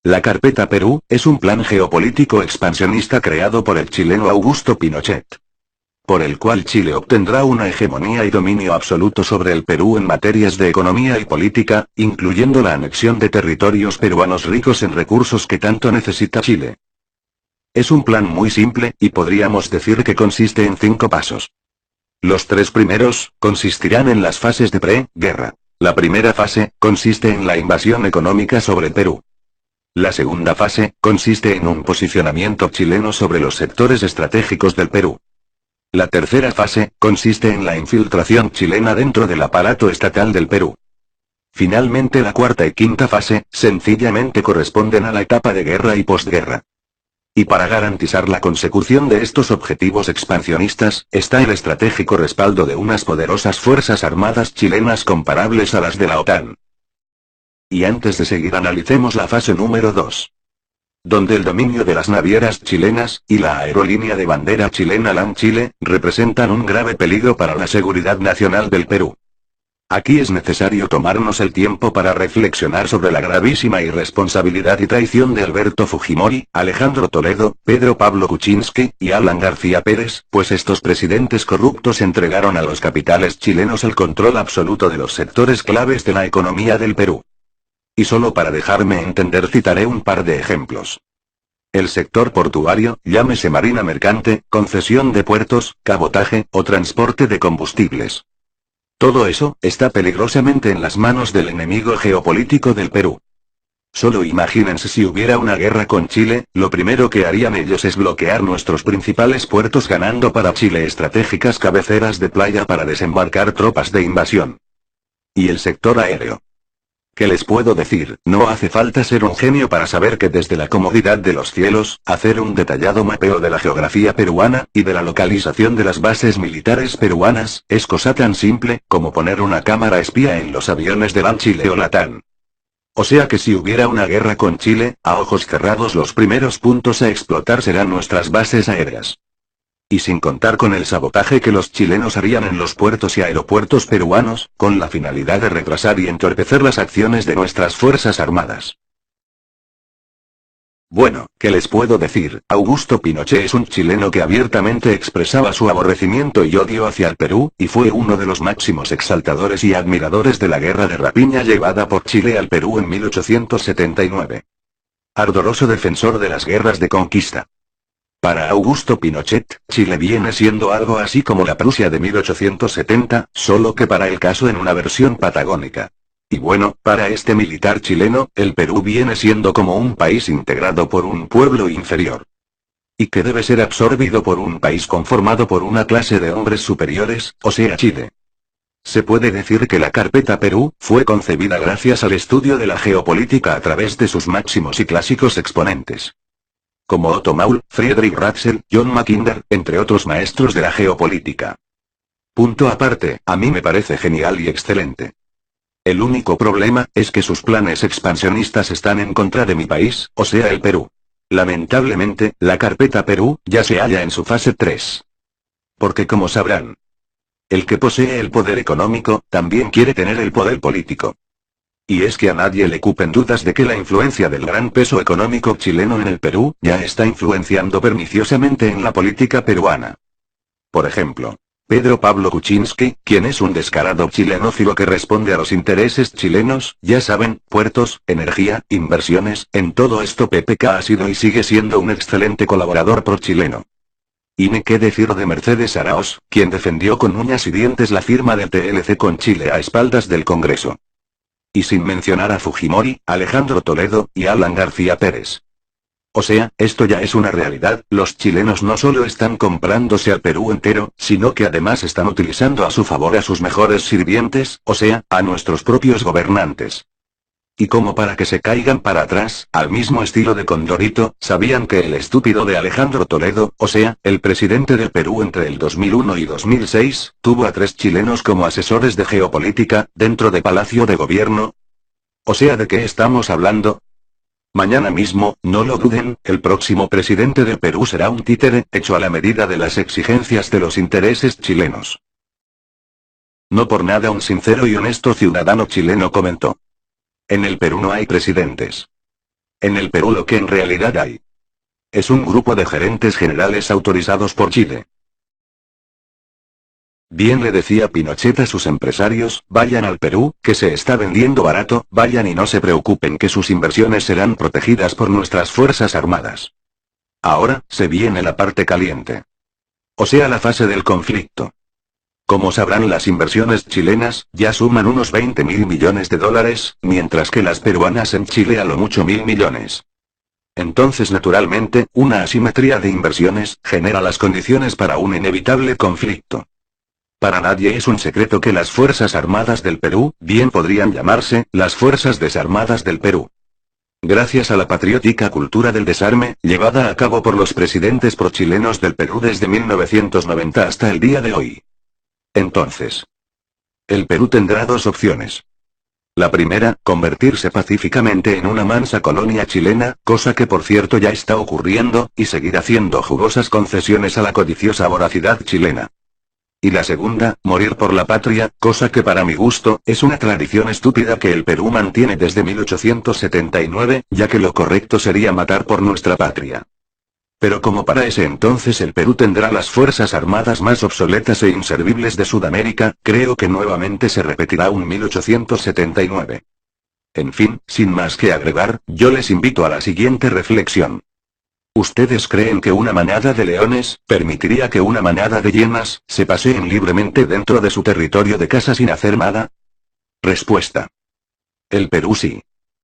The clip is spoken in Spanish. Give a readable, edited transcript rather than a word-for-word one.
La carpeta Perú es un plan geopolítico expansionista creado por el chileno Augusto Pinochet, por el cual Chile obtendrá una hegemonía y dominio absoluto sobre el Perú en materias de economía y política, incluyendo la anexión de territorios peruanos ricos en recursos que tanto necesita Chile. Es un plan muy simple, y podríamos decir que consiste en 5 pasos. Los 3 primeros, consistirán en las fases de pre-guerra. La primera fase, consiste en la invasión económica sobre Perú. La segunda fase, consiste en un posicionamiento chileno sobre los sectores estratégicos del Perú. La tercera fase, consiste en la infiltración chilena dentro del aparato estatal del Perú. Finalmente la cuarta y quinta fase, sencillamente corresponden a la etapa de guerra y posguerra. Y para garantizar la consecución de estos objetivos expansionistas, está el estratégico respaldo de unas poderosas fuerzas armadas chilenas comparables a las de la OTAN. Y antes de seguir analicemos la fase número 2. Donde el dominio de las navieras chilenas, y la aerolínea de bandera chilena LAN Chile, representan un grave peligro para la seguridad nacional del Perú. Aquí es necesario tomarnos el tiempo para reflexionar sobre la gravísima irresponsabilidad y traición de Alberto Fujimori, Alejandro Toledo, Pedro Pablo Kuczynski, y Alan García Pérez, pues estos presidentes corruptos entregaron a los capitales chilenos el control absoluto de los sectores claves de la economía del Perú. Y solo para dejarme entender citaré un par de ejemplos. El sector portuario, llámese marina mercante, concesión de puertos, cabotaje, o transporte de combustibles. Todo eso, está peligrosamente en las manos del enemigo geopolítico del Perú. Solo imagínense si hubiera una guerra con Chile, lo primero que harían ellos es bloquear nuestros principales puertos ganando para Chile estratégicas cabeceras de playa para desembarcar tropas de invasión. Y el sector aéreo. ¿Qué les puedo decir? No hace falta ser un genio para saber que desde la comodidad de los cielos, hacer un detallado mapeo de la geografía peruana, y de la localización de las bases militares peruanas, es cosa tan simple, como poner una cámara espía en los aviones de LAN Chile o LATAN. O sea que si hubiera una guerra con Chile, a ojos cerrados los primeros puntos a explotar serán nuestras bases aéreas. Y sin contar con el sabotaje que los chilenos harían en los puertos y aeropuertos peruanos, con la finalidad de retrasar y entorpecer las acciones de nuestras fuerzas armadas. Bueno, ¿qué les puedo decir? Augusto Pinochet es un chileno que abiertamente expresaba su aborrecimiento y odio hacia el Perú, y fue uno de los máximos exaltadores y admiradores de la guerra de rapiña llevada por Chile al Perú en 1879. Ardoroso defensor de las guerras de conquista. Para Augusto Pinochet, Chile viene siendo algo así como la Prusia de 1870, solo que para el caso en una versión patagónica. Y bueno, para este militar chileno, el Perú viene siendo como un país integrado por un pueblo inferior. Y que debe ser absorbido por un país conformado por una clase de hombres superiores, o sea Chile. Se puede decir que la carpeta Perú, fue concebida gracias al estudio de la geopolítica a través de sus máximos y clásicos exponentes. Como Otto Maul, Friedrich Ratzel, John Mackinder, entre otros maestros de la geopolítica. Punto aparte, a mí me parece genial y excelente. El único problema, es que sus planes expansionistas están en contra de mi país, o sea el Perú. Lamentablemente, la carpeta Perú, ya se halla en su fase 3. Porque como sabrán, el que posee el poder económico, también quiere tener el poder político. Y es que a nadie le cupen dudas de que la influencia del gran peso económico chileno en el Perú, ya está influenciando perniciosamente en la política peruana. Por ejemplo, Pedro Pablo Kuczynski, quien es un descarado chilenófilo que responde a los intereses chilenos, ya saben, puertos, energía, inversiones, en todo esto PPK ha sido y sigue siendo un excelente colaborador pro-chileno. Y ni qué decir de Mercedes Araoz, quien defendió con uñas y dientes la firma del TLC con Chile a espaldas del Congreso. Y sin mencionar a Fujimori, Alejandro Toledo, y Alan García Pérez. O sea, esto ya es una realidad, los chilenos no solo están comprándose al Perú entero, sino que además están utilizando a su favor a sus mejores sirvientes, o sea, a nuestros propios gobernantes. Y como para que se caigan para atrás, al mismo estilo de Condorito, sabían que el estúpido de Alejandro Toledo, o sea, el presidente del Perú entre el 2001 y 2006, tuvo a 3 chilenos como asesores de geopolítica, dentro de Palacio de Gobierno. O sea, ¿de qué estamos hablando? Mañana mismo, no lo duden, el próximo presidente del Perú será un títere, hecho a la medida de las exigencias de los intereses chilenos. No por nada un sincero y honesto ciudadano chileno comentó: en el Perú no hay presidentes. En el Perú lo que en realidad hay es un grupo de gerentes generales autorizados por Chile. Bien le decía Pinochet a sus empresarios, vayan al Perú, que se está vendiendo barato, vayan y no se preocupen que sus inversiones serán protegidas por nuestras fuerzas armadas. Ahora, se viene la parte caliente. O sea la fase del conflicto. Como sabrán, las inversiones chilenas ya suman unos 20.000 millones de dólares, mientras que las peruanas en Chile a lo mucho 1.000 millones. Entonces naturalmente, una asimetría de inversiones genera las condiciones para un inevitable conflicto. Para nadie es un secreto que las Fuerzas Armadas del Perú, bien podrían llamarse, las Fuerzas Desarmadas del Perú. Gracias a la patriótica cultura del desarme, llevada a cabo por los presidentes prochilenos del Perú desde 1990 hasta el día de hoy. Entonces, el Perú tendrá dos opciones. La primera, convertirse pacíficamente en una mansa colonia chilena, cosa que por cierto ya está ocurriendo, y seguir haciendo jugosas concesiones a la codiciosa voracidad chilena. Y la segunda, morir por la patria, cosa que para mi gusto, es una tradición estúpida que el Perú mantiene desde 1879, ya que lo correcto sería matar por nuestra patria. Pero como para ese entonces el Perú tendrá las fuerzas armadas más obsoletas e inservibles de Sudamérica, creo que nuevamente se repetirá un 1879. En fin, sin más que agregar, yo les invito a la siguiente reflexión. ¿Ustedes creen que una manada de leones permitiría que una manada de hienas se paseen libremente dentro de su territorio de casa sin hacer nada? Respuesta. El Perú sí.